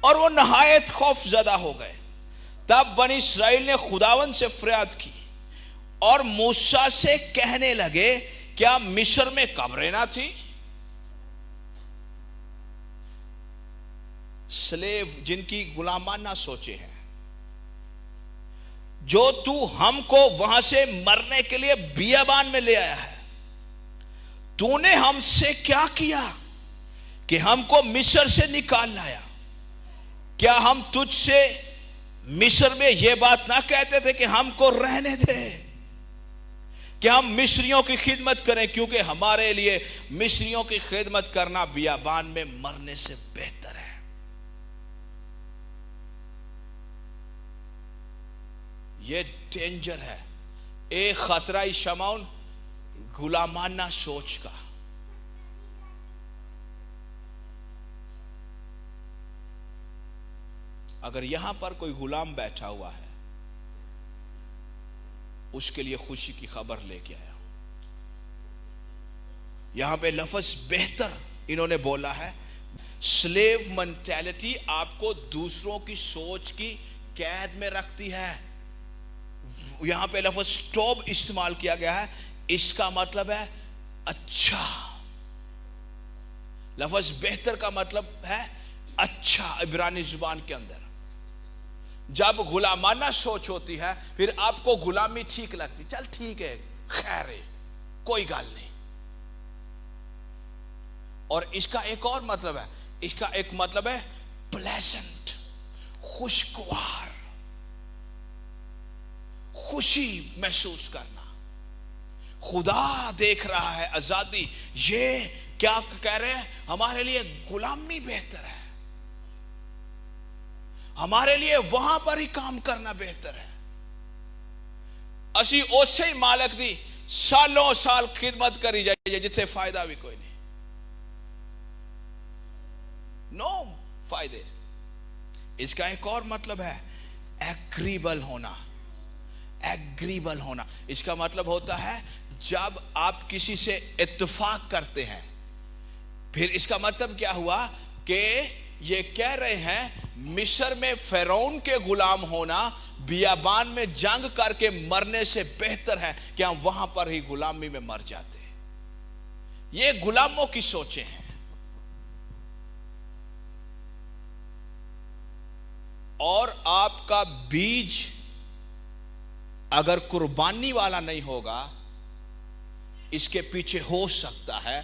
اور وہ نہایت خوف زدہ ہو گئے. تب بنی اسرائیل نے خداوند سے فریاد کی اور موسیٰ سے کہنے لگے کیا مصر میں قبریں نہ تھی؟ سلیو جن کی غلامانہ سوچے ہیں، جو تو ہم کو وہاں سے مرنے کے لیے بیابان میں لے آیا ہے، تو نے ہم سے کیا کیا کہ ہم کو مصر سے نکال لایا؟ کیا ہم تجھ سے مصر میں یہ بات نہ کہتے تھے کہ ہم کو رہنے دے، کہ ہم مصریوں کی خدمت کریں، کیونکہ ہمارے لیے مصریوں کی خدمت کرنا بیابان میں مرنے سے بہتر ہے. یہ ڈینجر ہے، ایک خطرہ شمعون غلامانہ سوچ کا. اگر یہاں پر کوئی غلام بیٹھا ہوا ہے، اس کے لیے خوشی کی خبر لے کے آیا ہوں. یہاں پہ لفظ بہتر انہوں نے بولا ہے. سلیو منٹیلٹی آپ کو دوسروں کی سوچ کی قید میں رکھتی ہے. یہاں پہ لفظ سٹوب استعمال کیا گیا ہے، اس کا مطلب ہے اچھا. لفظ بہتر کا مطلب ہے اچھا عبرانی زبان کے اندر. جب غلامانہ سوچ ہوتی ہے پھر آپ کو غلامی ٹھیک لگتی، چل ٹھیک ہے، خیر ہے، کوئی گال نہیں. اور اس کا ایک اور مطلب ہے، اس کا ایک مطلب ہے پلیزنٹ، خوشگوار، خوشی محسوس کرنا. خدا دیکھ رہا ہے آزادی، یہ کیا کہہ رہے ہیں؟ ہمارے لیے غلامی بہتر ہے، ہمارے لیے وہاں پر ہی کام کرنا بہتر ہے. اسی اسے ہی مالک دی سالوں سال خدمت کری جائے جتنے فائدہ بھی کوئی نہیں، نو فائدے. اس کا ایک اور مطلب ہے ایگریبل ہونا. ایگریبل ہونا اس کا مطلب ہوتا ہے جب آپ کسی سے اتفاق کرتے ہیں. پھر اس کا مطلب کیا ہوا کہ یہ کہہ رہے ہیں مصر میں فرعون کے غلام ہونا بیابان میں جنگ کر کے مرنے سے بہتر ہے کہ ہم وہاں پر ہی غلامی میں مر جاتے. یہ غلاموں کی سوچیں ہیں. اور آپ کا بیج اگر قربانی والا نہیں ہوگا، اس کے پیچھے ہو سکتا ہے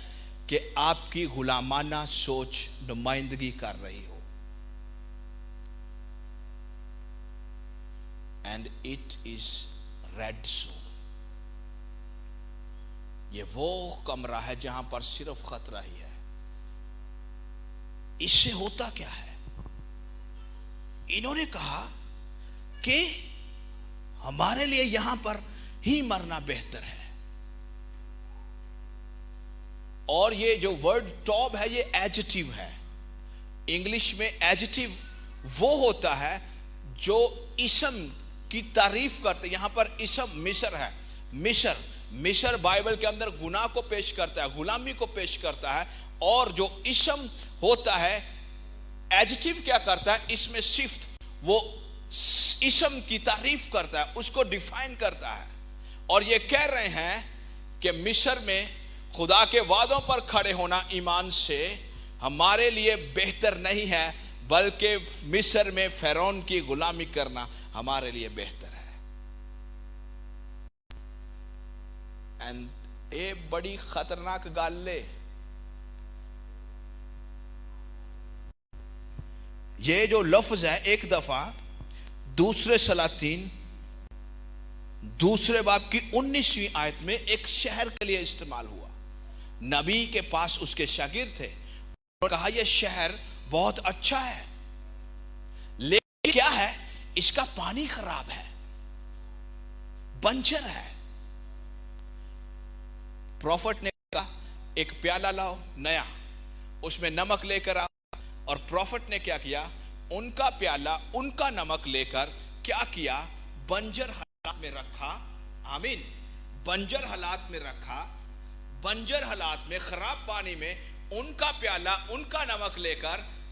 کہ آپ کی غلامانہ سوچ نمائندگی کر رہی ہو. And it is red zone. یہ وہ کمرہ ہے جہاں پر صرف خطرہ ہی ہے. اس سے ہوتا کیا ہے؟ انہوں نے کہا کہ ہمارے لیے یہاں پر ہی مرنا بہتر ہے. اور یہ جو ورڈ ٹاب ہے یہ ایڈجیکٹو ہے. انگلش میں ایڈجیکٹو وہ ہوتا ہے جو اسم کی تعریف کرتے. یہاں پر اسم مصر ہے. مصر بائبل کے اندر گناہ کو پیش کرتا ہے، غلامی کو پیش کرتا ہے. اور جو اسم ہوتا ہے ایڈجیکٹو کیا کرتا ہے؟ اس میں صفت، وہ اسم کی تعریف کرتا ہے، اس کو ڈیفائن کرتا ہے. اور یہ کہہ رہے ہیں کہ مصر میں خدا کے وعدوں پر کھڑے ہونا ایمان سے ہمارے لیے بہتر نہیں ہے، بلکہ مصر میں فرعون کی غلامی کرنا ہمارے لیے بہتر ہے. اینڈ یہ بڑی خطرناک گال لے. یہ جو لفظ ہے ایک دفعہ دوسرے سلاطین دوسرے باب کی 19ویں آیت میں ایک شہر کے لیے استعمال ہوا. نبی کے پاس اس کے شاگرد تھے، انہوں نے کہا یہ شہر بہت اچھا ہے، لیکن کیا ہے؟ اس کا پانی خراب ہے، بنجر ہے. پروفٹ نے کہا ایک پیالہ لاؤ نیا، اس میں نمک لے کر آؤ. اور پروفٹ نے کیا کیا؟ ان کا پیالہ، ان کا نمک لے کر کیا کیا؟ بنجر حالات میں رکھا. آمین. بنجر حالات میں رکھا، بنجر حالات میں، خراب پانی میں ان کا پیالہ، ان کا نمک لے کر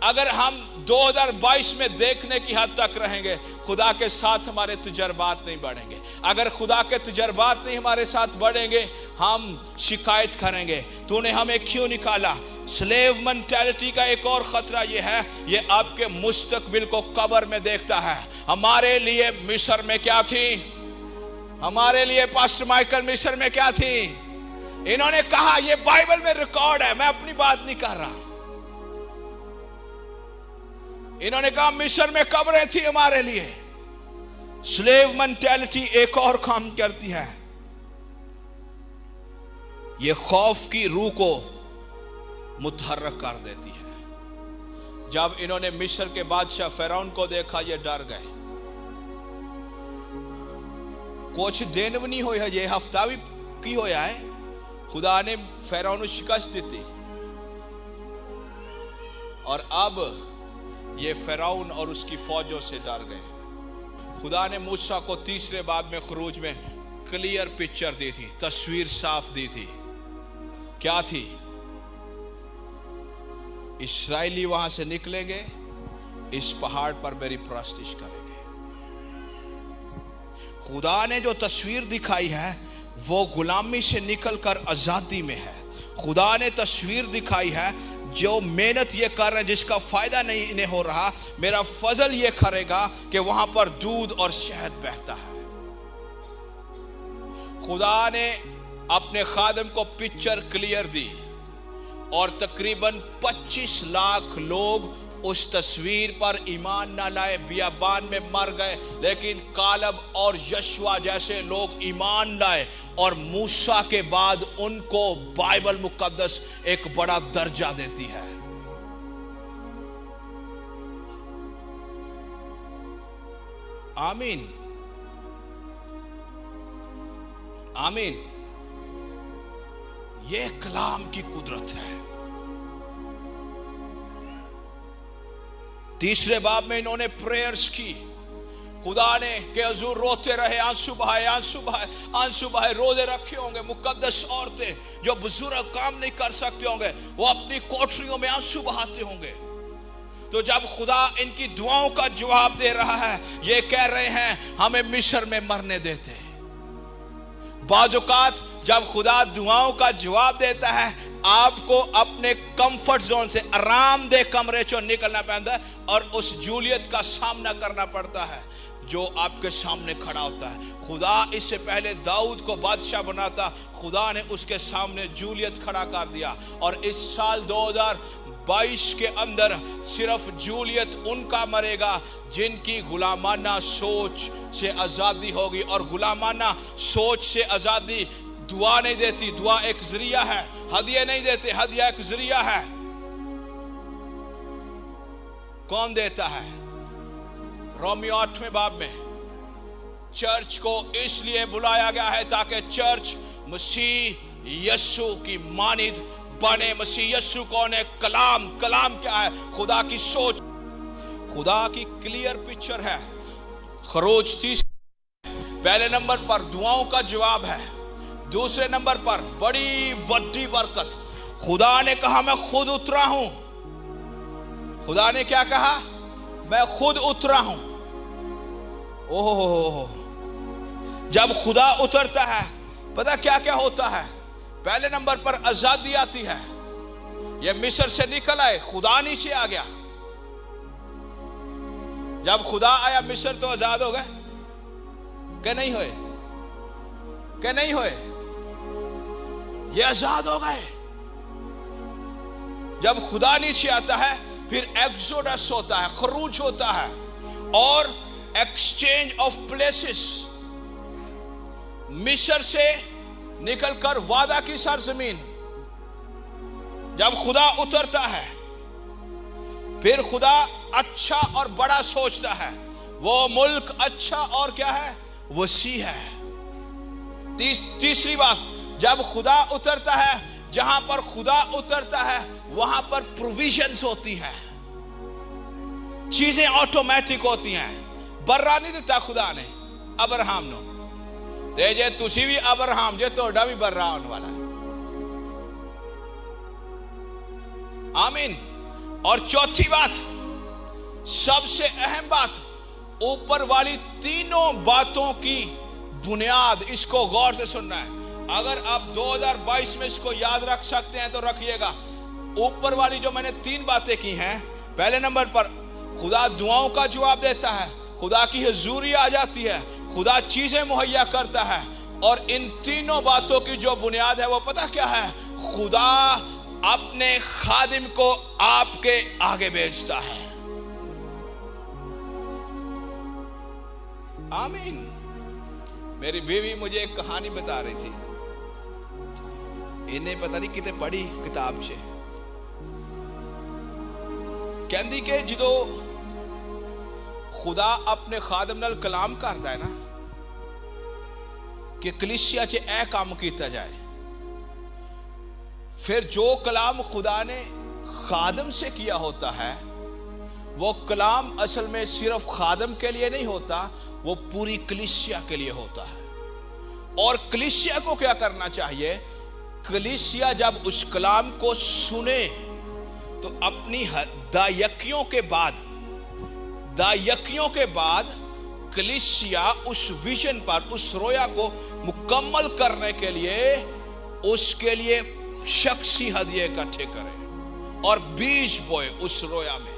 اگر ہم 2022 میں دیکھنے کی حد تک رہیں گے، خدا کے ساتھ ہمارے تجربات نہیں بڑھیں گے. اگر خدا کے تجربات نہیں ہمارے ساتھ بڑھیں گے، ہم شکایت کریں گے تو نے ہمیں کیوں نکالا. سلیو منٹیلٹی کا ایک اور خطرہ یہ ہے، یہ آپ کے مستقبل کو قبر میں دیکھتا ہے. ہمارے لیے مصر میں کیا تھی؟ ہمارے لیے پاسٹر مائیکل مصر میں کیا تھی؟ انہوں نے کہا یہ بائبل میں ریکارڈ ہے، میں اپنی بات نہیں کر رہا. انہوں نے کہا مصر میں قبریں تھی ہمارے لیے. سلیو منٹیلٹی ایک اور کام کرتی ہے، یہ خوف کی روح کو متحرک کر دیتی ہے. جب انہوں نے مصر کے بادشاہ فرعون کو دیکھا، یہ ڈر گئے. کچھ دن بھی نہیں ہویا، یہ ہفتہ بھی کی ہویا ہے، خدا نے فرعون کو شکست دیتی. اور اب یہ فرعون اور اس کی فوجوں سے ڈر گئے. خدا نے موسیٰ کو تیسرے باب میں خروج میں کلیئر پکچر دی تھی، تصویر صاف دی تھی. کیا تھی؟ اسرائیلی وہاں سے نکلیں گے، اس پہاڑ پر میری پرستش کریں گے. خدا نے جو تصویر دکھائی ہے وہ غلامی سے نکل کر آزادی میں ہے. خدا نے تصویر دکھائی ہے جو محنت یہ کر رہے ہیں جس کا فائدہ نہیں انہیں ہو رہا، میرا فضل یہ کرے گا کہ وہاں پر دودھ اور شہد بہتا ہے. خدا نے اپنے خادم کو پکچر کلیئر دی اور تقریباً 25 لاکھ لوگ اس تصویر پر ایمان نہ لائے، بیابان میں مر گئے. لیکن کالب اور یشوا جیسے لوگ ایمان لائے، اور موسیٰ کے بعد ان کو بائبل مقدس ایک بڑا درجہ دیتی ہے. آمین آمین. یہ کلام کی قدرت ہے. تیسرے باب میں انہوں نے پریئرز کی. خدا نے کہ حضور روتے رہے، آنسو بہائے، روزے رکھے ہوں گے. مقدس عورتیں جو بزرگ کام نہیں کر سکتے ہوں گے، وہ اپنی کوٹریوں میں آنسو بہاتے ہوں گے. تو جب خدا ان کی دعاؤں کا جواب دے رہا ہے، یہ کہہ رہے ہیں ہمیں مصر میں مرنے دیتے. بعض اوقات جب خدا دعاؤں کا جواب دیتا ہے، آپ کو اپنے کمفرٹ زون سے، آرام دہ کمرے چوں نکلنا پڑتا ہے اور اس جولیت کا سامنا کرنا پڑتا ہے جو آپ کے سامنے کھڑا ہوتا ہے. خدا اس سے پہلے داؤد کو بادشاہ بناتا، خدا نے اس کے سامنے جولیت کھڑا کر دیا. اور اس سال 2022 کے اندر صرف جولیت ان کا مرے گا جن کی غلامانہ سوچ سے آزادی ہوگی. اور غلامانہ سوچ سے آزادی دعا نہیں دیتی، دعا ایک ذریعہ ہے. ہدیہ نہیں دیتے، ہدیہ ایک ذریعہ ہے. کون دیتا ہے؟ رومیو 8ویں باب میں چرچ کو اس لیے بلایا گیا ہے تاکہ چرچ مسیح یسوع کی مانند بنے. مسیح یسوع کون ہے؟ کلام. کلام کیا ہے؟ خدا کی سوچ، خدا کی کلیئر پکچر ہے. خروج 30 پہلے نمبر پر دعاؤں کا جواب ہے. دوسرے نمبر پر بڑی وڈی برکت. خدا نے کہا میں خود اترا ہوں. خدا نے کیا کہا؟ میں خود اترا ہوں. اوہ، جب خدا اترتا ہے پتہ کیا کیا ہوتا ہے؟ پہلے نمبر پر آزادی آتی ہے. یہ مصر سے نکل آئے، خدا نیچے آ گیا. جب خدا آیا مصر تو آزاد ہو گئے کہ نہیں ہوئے؟ کہ نہیں ہوئے؟ یہ آزاد ہو گئے. جب خدا نیچے آتا ہے پھر ایکسوڈس ہوتا ہے، خروج ہوتا ہے، اور ایکسچینج آف پلیسز. مصر سے نکل کر وعدہ کی سرزمین. جب خدا اترتا ہے پھر خدا اچھا اور بڑا سوچتا ہے. وہ ملک اچھا اور کیا ہے؟ وسیع ہے. تیسری بات، جب خدا اترتا ہے، جہاں پر خدا اترتا ہے وہاں پر پروویژنز ہوتی ہیں، چیزیں آٹومیٹک ہوتی ہیں. برا نہیں دیتا خدا نے ابراہم نو تے جے تسی بھی ابراہم جے توڑا بھی برا ہونے والا ہے. آمین. اور چوتھی بات، سب سے اہم بات، اوپر والی تینوں باتوں کی بنیاد، اس کو غور سے سننا ہے۔ اگر آپ 2022 میں اس کو یاد رکھ سکتے ہیں تو رکھیے گا۔ اوپر والی جو میں نے 3 باتیں کی ہیں، پہلے نمبر پر خدا دعاؤں کا جواب دیتا ہے، خدا کی حضوری آ جاتی ہے، خدا چیزیں مہیا کرتا ہے، اور ان تینوں باتوں کی جو بنیاد ہے وہ پتہ کیا ہے؟ خدا اپنے خادم کو آپ کے آگے بھیجتا ہے۔ آمین۔ میری بیوی مجھے ایک کہانی بتا رہی تھی، انہیں پتہ نہیں کتے پڑھی کتاب سے، کہندی کہ جدو خدا اپنے خادم نال کلام کرتا ہے نا کہ کلیسیا چے اے کام کیتا جائے، پھر جو کلام خدا نے خادم سے کیا ہوتا ہے وہ کلام اصل میں صرف خادم کے لیے نہیں ہوتا، وہ پوری کلیسیا کے لیے ہوتا ہے۔ اور کلیسیا کو کیا کرنا چاہیے؟ کلیسیا جب اس کلام کو سنے تو اپنی دائیکیوں کے بعد کلیسیا اس ویژن پر، اس رویا کو مکمل کرنے کے لیے اس کے لیے شخصی ہدیے اکٹھے کرے اور بیج بوئے اس رویا میں۔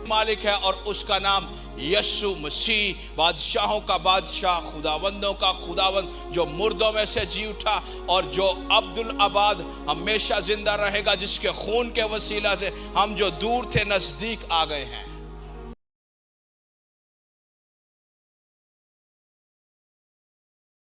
مالک ہے اور اس کا نام یسوع مسیح، بادشاہوں کا بادشاہ، خداوندوں کا خداوند، جو مردوں میں سے جی اٹھا اور جو عبدالآباد ہمیشہ زندہ رہے گا، جس کے خون کے وسیلہ سے ہم جو دور تھے نزدیک آ گئے ہیں۔